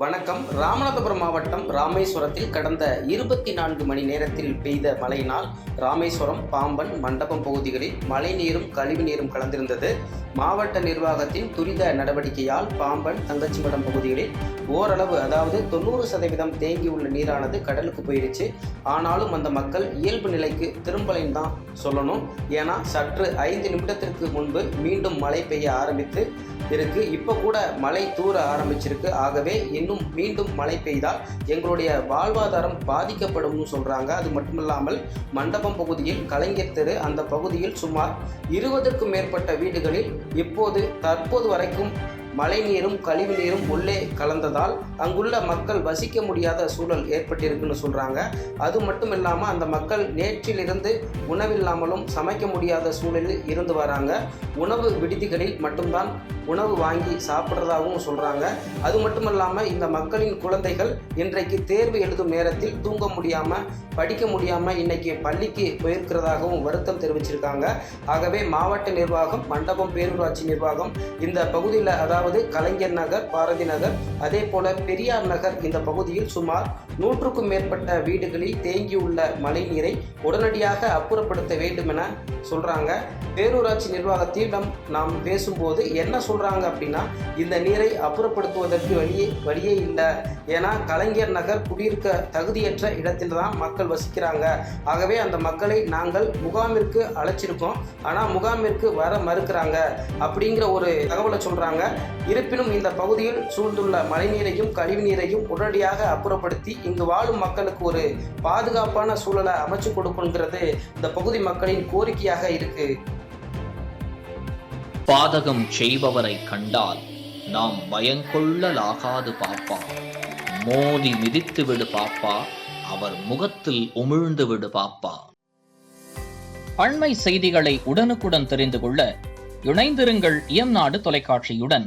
வணக்கம். ராமநாதபுரம் மாவட்டம் ராமேஸ்வரத்தில் கடந்த 24 மணி நேரத்தில் பெய்த மழையினால் ராமேஸ்வரம், பாம்பன், மண்டபம் பகுதிகளில் மழைநீரும் கழிவுநீரும் கலந்திருந்தது. மாவட்ட நிர்வாகத்தின் துரித நடவடிக்கையால் பாம்பன், தங்கச்சிமடம் பகுதிகளில் ஓரளவு, அதாவது 90% தேங்கியுள்ள நீரானது கடலுக்கு போயிடுச்சு. ஆனாலும் அந்த மக்கள் இயல்பு நிலைக்கு திரும்பலைன்னு தான் சொல்லணும். ஏன்னா சற்று 5 நிமிடத்திற்கு முன்பு மீண்டும் மழை பெய்ய ஆரம்பித்து இருக்கு. இப்போ கூட மழை தூர ஆரம்பிச்சிருக்கு. ஆகவே இன்னும் மீண்டும் மழை பெய்தால் எங்களுடைய வாழ்வாதாரம் பாதிக்கப்படும்னு சொல்றாங்க. அது மட்டுமில்லாமல் மண்டபம் பகுதியில் கலைஞர் தெரு, அந்த பகுதியில் சுமார் 20க்கும் மேற்பட்ட வீடுகளில் தற்போது வரைக்கும் மழை நீரும் கழிவு நீரும் உள்ளே கலந்ததால் அங்குள்ள மக்கள் வசிக்க முடியாத சூழல் ஏற்பட்டிருக்குன்னு சொல்கிறாங்க. அது மட்டும் இல்லாமல் அந்த மக்கள் நேற்றிலிருந்து உணவில்லாமலும் சமைக்க முடியாத சூழலில் இருந்து வராங்க. உணவு விடுதிகளில் மட்டும்தான் உணவு வாங்கி சாப்பிட்றதாகவும் சொல்கிறாங்க. அது மட்டும் இல்லாமல் இந்த மக்களின் குழந்தைகள் இன்றைக்கு தேர்வு எழுதும் நேரத்தில் தூங்க முடியாமல், படிக்க முடியாமல் இன்னைக்கு பள்ளிக்கு போயிருக்கிறதாகவும் வருத்தம் தெரிவிச்சிருக்காங்க. ஆகவே மாவட்ட நிர்வாகம், மண்டபம் பேரூராட்சி நிர்வாகம் இந்த பகுதியில், அதாவது கலைஞர் நகர், பாரதி நகர், அதே போல பெரியார் நகர், இந்த பகுதியில் சுமார் 100க்கும் மேற்பட்ட வீடுகளில் தேங்கியுள்ள மழை நீரை உடனடியாக அப்புறப்படுத்த வேண்டும் என சொல்றாங்க. பேரூராட்சி நிர்வாகத்திடம் நாம் பேசும்போது என்ன சொல்றாங்க அப்படின்னா, இந்த நீரை அப்புறப்படுத்துவதற்கு வழியே இல்லை. ஏன்னா கலைஞர் நகர் குடியிருக்க தகுதியற்ற இடத்தில் தான் மக்கள் வசிக்கிறாங்க. ஆகவே அந்த மக்களை நாங்கள் முகாமிற்கு அழைச்சிருக்கோம், ஆனால் முகாமிற்கு வர மறுக்கிறாங்க அப்படிங்கிற ஒரு தகவலை சொல்றாங்க. இருப்பினும் இந்த பகுதியில் சூழ்ந்துள்ள மழைநீரையும் கழிவு நீரையும் உடனடியாக அப்புறப்படுத்தி இங்கு வாழும் மக்களுக்கு ஒரு பாதுகாப்பான சூழலை அமைச்சு கொடுக்குங்கிறது இந்த பகுதி மக்களின் கோரிக்கையாக இருக்கு. பாதகம் செய்பவரை கண்டால் நாம் பயங்கொள்ளலாகாது பாப்பா, மோதி மிதித்து விடு பாப்பா, அவர் முகத்தில் உமிழ்ந்து விடு பாப்பா. அண்மை செய்திகளை உடனுக்குடன் தெரிந்து கொள்ள இணைந்திருங்கள் இயம்நாடு தொலைக்காட்சியுடன்.